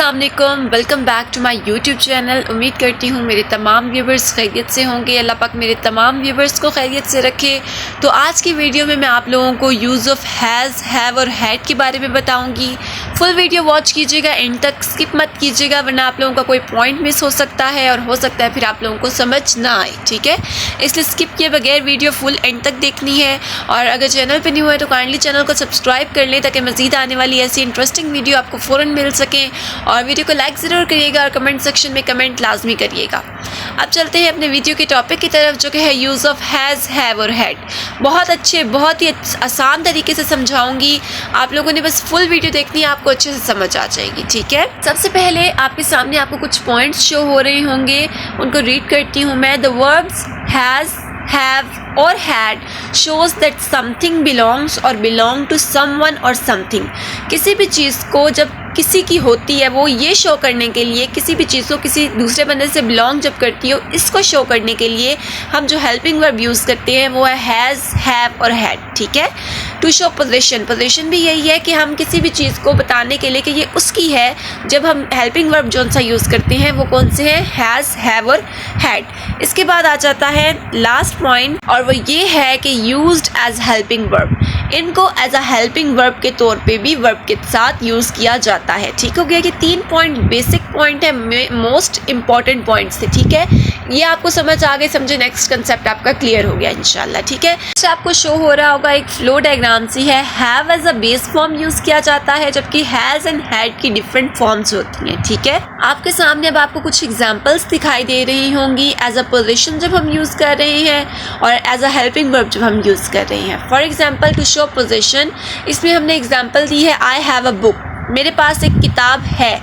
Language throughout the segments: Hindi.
अस्सलाम वालेकुम, welcome back to my YouTube channel. उम्मीद करती हूँ मेरे तमाम व्यूवर्स खैरियत से होंगे। अल्लाह पाक मेरे तमाम व्यूवर्स को खैरियत से रखे। तो आज की वीडियो में मैं आप लोगों को यूज़ ऑफ हैज़, हैव और हैड के बारे में बताऊँगी। फुल वीडियो वॉच कीजिएगा, एंड तक स्किप मत कीजिएगा, वरना आप लोगों का कोई पॉइंट मिस हो सकता है और हो सकता है फिर आप लोगों को समझ ना आए, ठीक है। इसलिए स्किप किए बगैर वीडियो फुल एंड तक देखनी है। और अगर चैनल पर न्यू है तो काइंडली चैनल को सब्सक्राइब कर लें ताकि मज़ीद आने वाली ऐसी इंटरेस्टिंग वीडियो आपको फ़ौरन मिल सकें। और वीडियो को लाइक ज़रूर करिएगा और कमेंट सेक्शन में कमेंट लाजमी करिएगा। अब चलते हैं अपने वीडियो के टॉपिक की तरफ, जो कि है यूज़ ऑफ हैज़, हैव और हैड। बहुत ही आसान तरीके से समझाऊंगी। आप लोगों ने बस फुल वीडियो देखनी है, आपको अच्छे से समझ आ जाएगी, ठीक है। सबसे पहले आपके सामने आपको कुछ पॉइंट्स शो हो रहे होंगे, उनको रीड करती हूँ मैं। The verbs has, have or had shows that something belongs or belong to someone or something। किसी भी चीज़ को जब किसी की होती है, वो ये शो करने के लिए, किसी भी चीज़ को किसी दूसरे बंदे से बिलोंग जब करती हो, इसको शो करने के लिए हम जो हेल्पिंग वर्ब यूज़ करते हैं वो है हैज़, हैव और हैड, ठीक है। टू शो पोजीशन, पोजीशन भी यही है कि हम किसी भी चीज़ को बताने के लिए कि ये उसकी है, जब हम हेल्पिंग वर्ब जो सा यूज़ करते हैं वो कौन से हैं, हैज़, हैव और हैड। इसके बाद आ जाता है लास्ट पॉइंट, और वो ये है कि यूज्ड एज हेल्पिंग वर्ब। इनको एज अ हेल्पिंग वर्ब के तौर पे भी वर्ब के साथ यूज़ किया जाता है, ठीक हो गया। कि 3 पॉइंट बेसिक पॉइंट है, मोस्ट इंपॉर्टेंट पॉइंट्स थे, ठीक है। ये आपको समझ आ गए, समझे, नेक्स्ट कंसेप्ट आपका क्लियर हो गया इंशाल्लाह, ठीक है। तो आपको शो हो रहा होगा एक फ्लो डायग्राम सी है। Have as a base form use किया जाता है, जबकि हैज़ एंड हैड की डिफरेंट फॉर्म्स होती हैं, ठीक है। आपके सामने अब आपको कुछ एग्जाम्पल्स दिखाई दे रही होंगी। एज अ पोजिशन जब हम यूज़ कर रहे हैं और एज अ हेल्पिंग वर्ब जब हम यूज़ कर रहे हैं। For example to show position, इसमें हमने एग्जाम्पल दी है आई हैव अ बुक, मेरे पास एक किताब है।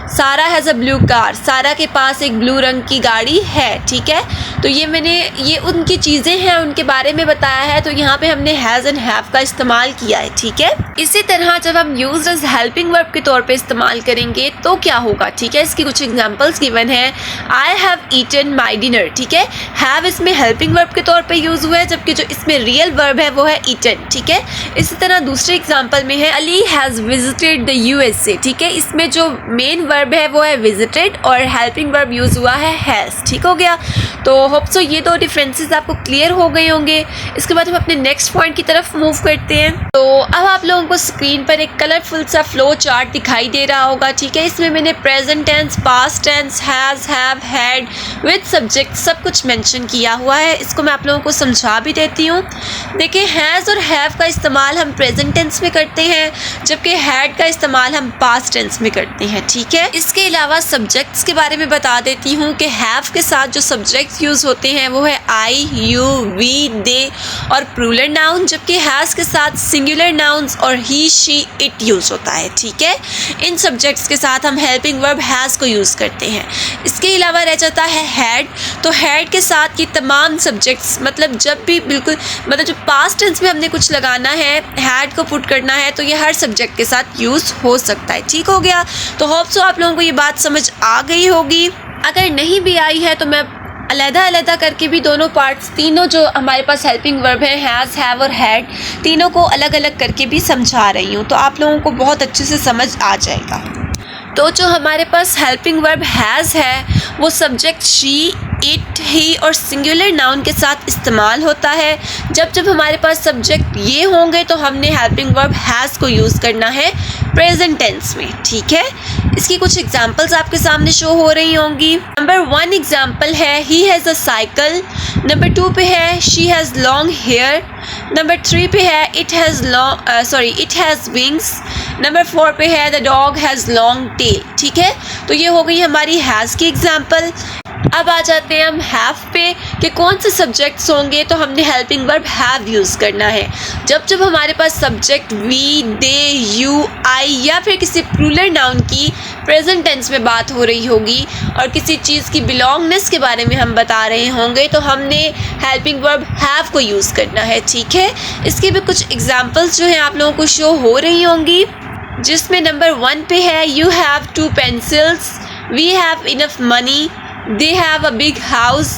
सारा हैज़ अ ब्लू कार, सारा के पास एक ब्लू रंग की गाड़ी है, ठीक है। तो ये उनकी चीज़ें हैं, उनके बारे में बताया है, तो यहाँ पे हमने हैज़ एंड हैव का इस्तेमाल किया है, ठीक है। इसी तरह जब हम यूज एज हेल्पिंग वर्ब के तौर पे इस्तेमाल करेंगे तो क्या होगा, ठीक है। इसकी कुछ एग्जांपल्स गिवन है। I have eaten my dinner, ठीक है। हैव इसमें हेल्पिंग वर्ब के तौर पे यूज़ हुआ है, जबकि जो इसमें रियल वर्ब है वो है ईटन, ठीक है। इसी तरह दूसरे एग्जाम्पल में है Ali has visited the USA, ठीक है। इसमें जो मेन वर्ब है वो है विजिटेड और हेल्पिंग वर्ब यूज़ हुआ है हैज़, ठीक हो गया। तो होप सो ये दो डिफरेंसेस आपको क्लियर हो गए होंगे। इसके बाद हम अपने नेक्स्ट पॉइंट की तरफ मूव करते हैं। तो अब आप लोगों को स्क्रीन पर एक कलरफुल सा फ्लो चार्ट दिखाई दे रहा होगा, ठीक है। इसमें मैंने present tense, past tense, has, have, had with subject सब कुछ मेंशन किया हुआ है। इसको मैं आप लोगों को समझा भी देती हूँ। देखिए, हैज़ और हैव का इस्तेमाल हम प्रेजेंट टेंस में करते हैं, जबकि हैड का इस्तेमाल हम पास्ट टेंस में करते हैं, ठीक है। इसके अलावा सब्जेक्ट्स के बारे में बता देती हूँ कि हैव के साथ जो सब्जेक्ट्स यूज़ होते हैं वो है आई, यू, वी, दे और प्लूरल नाउन, जबकि हैज़ के साथ सिंगुलर नाउन्स और ही, शी, इट यूज़ होता है, ठीक है। इन सब्जेक्ट्स के साथ हम हेल्पिंग वर्ब हैज़ को यूज़ करते हैं। इसके अलावा रह जाता है हैड। तो हैड के साथ ये तमाम सब्जेक्ट्स, मतलब जब भी जो पास्ट टेंस में हमने कुछ लगाना है, हैड को पुट करना है, तो ये हर सब्जेक्ट के साथ यूज़ हो सकता है, ठीक हो गया। तो होप सो आप लोगों को ये बात समझ आ गई होगी। अगर नहीं भी आई है तो मैं अलग-अलग करके भी दोनों पार्ट्स, तीनों जो हमारे पास हेल्पिंग वर्ब है, हैज़, हैव और हैड, तीनों को अलग अलग करके भी समझा रही हूँ, तो आप लोगों को बहुत अच्छे से समझ आ जाएगा। तो जो हमारे पास हेल्पिंग वर्ब हैज़ है वो सब्जेक्ट शी, इट, ही और सिंगुलर नाउन के साथ इस्तेमाल होता है। जब हमारे पास सब्जेक्ट ये होंगे तो हमने हेल्पिंग वर्ब हैज़ को यूज़ करना है प्रेजेंट टेंस में, ठीक है। इसकी कुछ एग्जांपल्स आपके सामने शो हो रही होंगी। नंबर 1 एग्जांपल है he has a cycle. Number 2 पे है she has long hair. Number 3 पे है इट हैज़ विंग्स। नंबर 4 पे है the dog has long tail, ठीक है। तो ये हो गई हमारी हैज़ की एग्जांपल। अब आ जाते हैं हम हैव पे कि कौन से सब्जेक्ट्स होंगे, तो हमने हेल्पिंग वर्ब हैव यूज़ करना है जब हमारे पास सब्जेक्ट वी, दे, यू, आई या फिर किसी प्लूरल नाउन की प्रेजेंट टेंस में बात हो रही होगी और किसी चीज़ की बिलोंगनेस के बारे में हम बता रहे होंगे, तो हमने हेल्पिंग वर्ब हैव को यूज़ करना है, ठीक है। इसके भी कुछ एग्जाम्पल्स जो हैं आप लोगों को शो हो रही होंगी, जिसमें नंबर 1 पे है you have 2 pencils, we have enough money, they have a big house,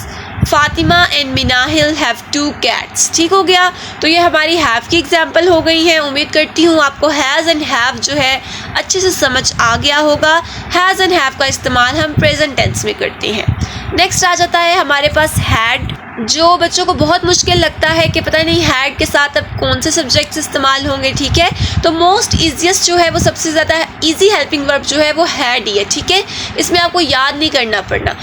Fatima and Minahil have 2 cats। ठीक हो गया। तो ये हमारी हैव की एग्जाम्पल हो गई है। उम्मीद करती हूँ आपको हैज़ एंड हैव जो है अच्छे से समझ आ गया होगा। हैज़ एंड हैव का इस्तेमाल हम प्रेजेंट टेंस में करते हैं। नेक्स्ट आ जाता है हमारे पास हैड, जो बच्चों को बहुत मुश्किल लगता है कि पता नहीं हैड के साथ अब कौन से सब्जेक्ट्स इस्तेमाल होंगे। ठीक है, तो मोस्ट ईजीएस्ट जो है वो सबसे ज़्यादा ईजी हेल्पिंग वर्ब जो है वो हैड ही है। ठीक है, इसमें आपको याद नहीं करना पड़ना।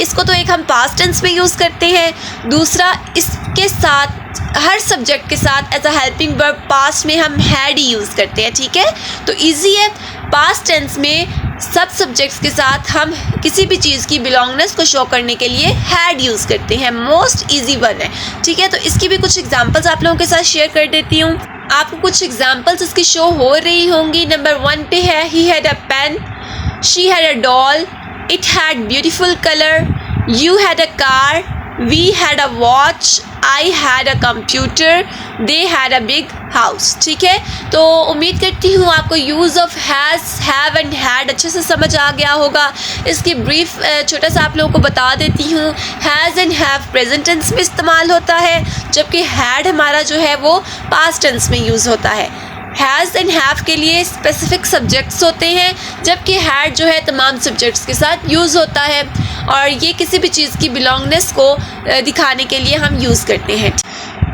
इसको तो एक हम पास्ट टेंस में यूज़ करते हैं, दूसरा इसके साथ हर सब्जेक्ट के साथ as a helping verb past में हम हैड ही यूज़ करते हैं। ठीक है, तो ईजी है। पास्ट टेंस में सब सब्जेक्ट्स के साथ हम किसी भी चीज़ की बिलोंगनेस को शो करने के लिए हैड यूज़ करते हैं। मोस्ट इजी वन है। ठीक है, तो इसकी भी कुछ एग्जांपल्स आप लोगों के साथ शेयर कर देती हूँ। आपको कुछ एग्जांपल्स इसकी शो हो रही होंगी। नंबर 1 पे है he had a pen, she had a doll, it had beautiful colour, you had a car, we had a watch, I had a computer, they had a big house. ठीक है, तो उम्मीद करती हूँ आपको use of has, have and had अच्छे से समझ आ गया होगा। इसकी ब्रीफ छोटा सा आप लोगों को बता देती हूँ। Has and have present tense में इस्तेमाल होता है, जबकि हैड हमारा जो है वो पास्ट टेंस में यूज़ होता है। हैज़ एंड हैव के लिए स्पेसिफिक सब्जेक्ट्स होते हैं, जबकि हैड जो है तमाम सब्जेक्ट्स के साथ यूज़ होता है, और ये किसी भी चीज़ की बिलोंगनेस को दिखाने के लिए हम यूज़ करते हैं।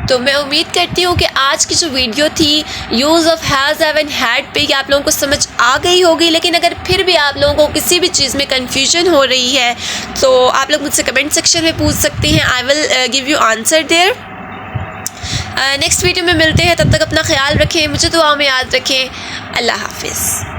तो मैं उम्मीद करती हूँ कि आज की जो वीडियो थी use of has, have and had पे कि आप लोगों को समझ आ गई होगी। लेकिन अगर फिर भी आप लोगों को किसी भी चीज़ में कन्फ्यूजन हो रही है तो आप लोग मुझसे कमेंट सेक्शन में पूछ सकते हैं। I will give you answer there. Next video में मिलते हैं, तब तक अपना ख्याल रखें, मुझे दुआ में याद रखें। अल्लाह हाफिज़।